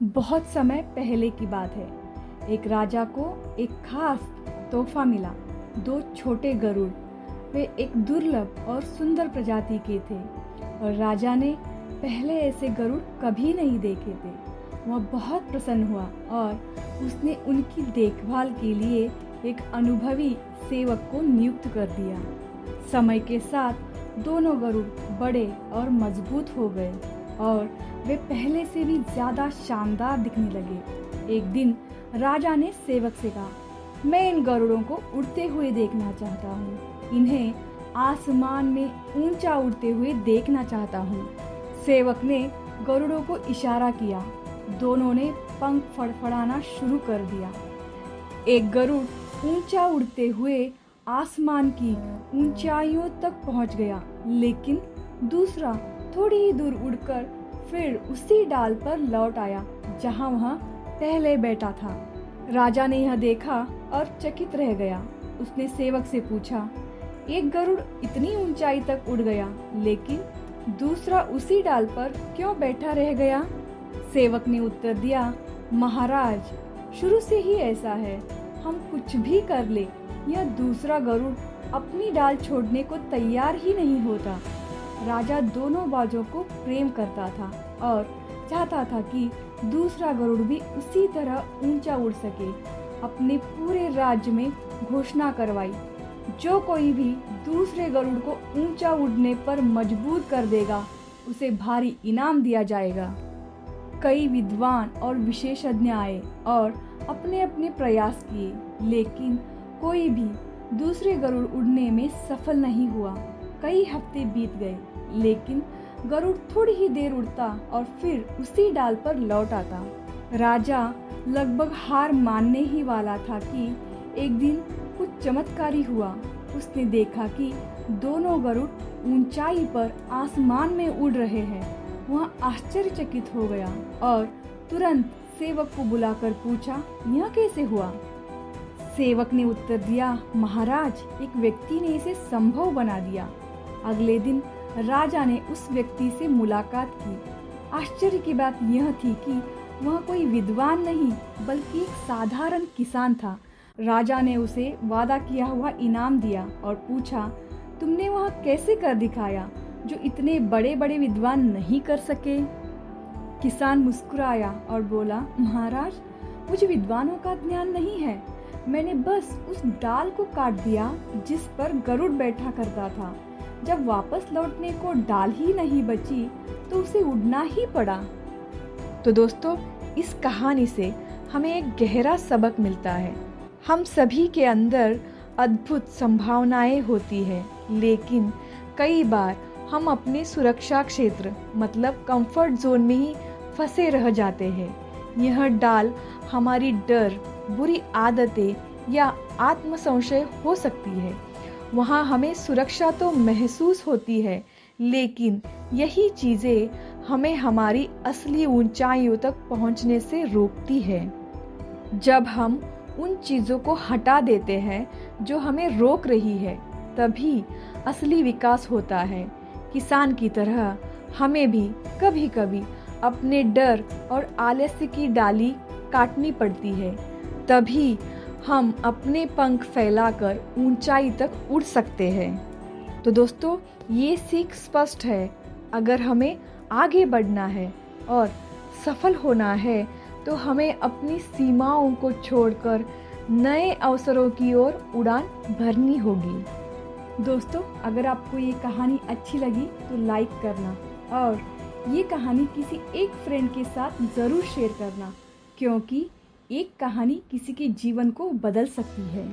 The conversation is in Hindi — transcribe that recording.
बहुत समय पहले की बात है। एक राजा को एक खास तोहफा मिला। दो छोटे गरुड़। वे एक दुर्लभ और सुंदर प्रजाति के थे और राजा ने पहले ऐसे गरुड़ कभी नहीं देखे थे। वह बहुत प्रसन्न हुआ और उसने उनकी देखभाल के लिए एक अनुभवी सेवक को नियुक्त कर दिया। समय के साथ दोनों गरुड़ बड़े और मजबूत हो गए और वे पहले से भी ज्यादा शानदार दिखने लगे। एक दिन राजा ने सेवक से कहा, मैं इन गरुड़ों को उड़ते हुए देखना चाहता हूँ। इन्हें आसमान में ऊंचा उड़ते हुए देखना चाहता हूँ। सेवक ने गरुड़ों को इशारा किया। दोनों ने पंख फड़फड़ाना शुरू कर दिया। एक गरुड़ ऊंचा उड़ते हुए आसमान की ऊंचाइयों तक पहुंच गया, लेकिन दूसरा थोड़ी ही दूर उड़कर फिर उसी डाल पर लौट आया जहां वह पहले बैठा था। राजा ने यह देखा और चकित रह गया। उसने सेवक से पूछा, एक गरुड़ इतनी ऊंचाई तक उड़ गया, लेकिन दूसरा उसी डाल पर क्यों बैठा रह गया? सेवक ने उत्तर दिया, महाराज, शुरू से ही ऐसा है। हम कुछ भी कर ले, यह दूसरा गरुड़ अपनी डाल छोड़ने को तैयार ही नहीं होता। राजा दोनों बाजों को प्रेम करता था और चाहता था कि दूसरा गरुड़ भी उसी तरह ऊंचा उड़ सके। अपने पूरे राज्य में घोषणा करवाई, जो कोई भी दूसरे गरुड़ को ऊंचा उड़ने पर मजबूर कर देगा, उसे भारी इनाम दिया जाएगा। कई विद्वान और विशेषज्ञ आए और अपने अपने प्रयास किए, लेकिन कोई भी दूसरे गरुड़ उड़ने में सफल नहीं हुआ। कई हफ्ते बीत गए, लेकिन गरुड़ थोड़ी ही देर उड़ता और फिर उसी डाल पर लौट आता। राजा लगभग हार मानने ही वाला था कि एक दिन कुछ चमत्कारी हुआ। उसने देखा कि दोनों गरुड़ ऊंचाई पर आसमान में उड़ रहे हैं। वह आश्चर्यचकित हो गया और तुरंत सेवक को बुलाकर पूछा, यह कैसे हुआ? सेवक ने उत्तर दिया, महाराज, एक व्यक्ति ने इसे संभव बना दिया। अगले दिन राजा ने उस व्यक्ति से मुलाकात की। आश्चर्य की बात यह थी कि वह कोई विद्वान नहीं, बल्कि एक साधारण किसान था। राजा ने उसे वादा किया हुआ इनाम दिया और पूछा, तुमने वह कैसे कर दिखाया जो इतने बड़े बड़े विद्वान नहीं कर सके? किसान मुस्कुराया और बोला, महाराज, मुझे विद्वानों का ज्ञान नहीं है। मैंने बस उस डाल को काट दिया जिस पर गरुड़ बैठा करता था। जब वापस लौटने को डाल ही नहीं बची तो उसे उड़ना ही पड़ा। तो दोस्तों, इस कहानी से हमें एक गहरा सबक मिलता है। हम सभी के अंदर अद्भुत संभावनाएं होती है, लेकिन कई बार हम अपने सुरक्षा क्षेत्र मतलब कंफर्ट जोन में ही फंसे रह जाते हैं। यह डाल हमारी डर, बुरी आदतें या आत्मसंशय हो सकती है। वहाँ हमें सुरक्षा तो महसूस होती है, लेकिन यही चीजें हमें हमारी असली ऊंचाइयों तक पहुँचने से रोकती है। जब हम उन चीजों को हटा देते हैं जो हमें रोक रही है, तभी असली विकास होता है। किसान की तरह हमें भी कभी कभी अपने डर और आलस्य की डाली काटनी पड़ती है, तभी हम अपने पंख फैलाकर ऊंचाई तक उड़ सकते हैं। तो दोस्तों, ये सीख स्पष्ट है। अगर हमें आगे बढ़ना है और सफल होना है, तो हमें अपनी सीमाओं को छोड़कर नए अवसरों की ओर उड़ान भरनी होगी। दोस्तों, अगर आपको ये कहानी अच्छी लगी तो लाइक करना और ये कहानी किसी एक फ्रेंड के साथ ज़रूर शेयर करना, क्योंकि एक कहानी किसी के जीवन को बदल सकती है।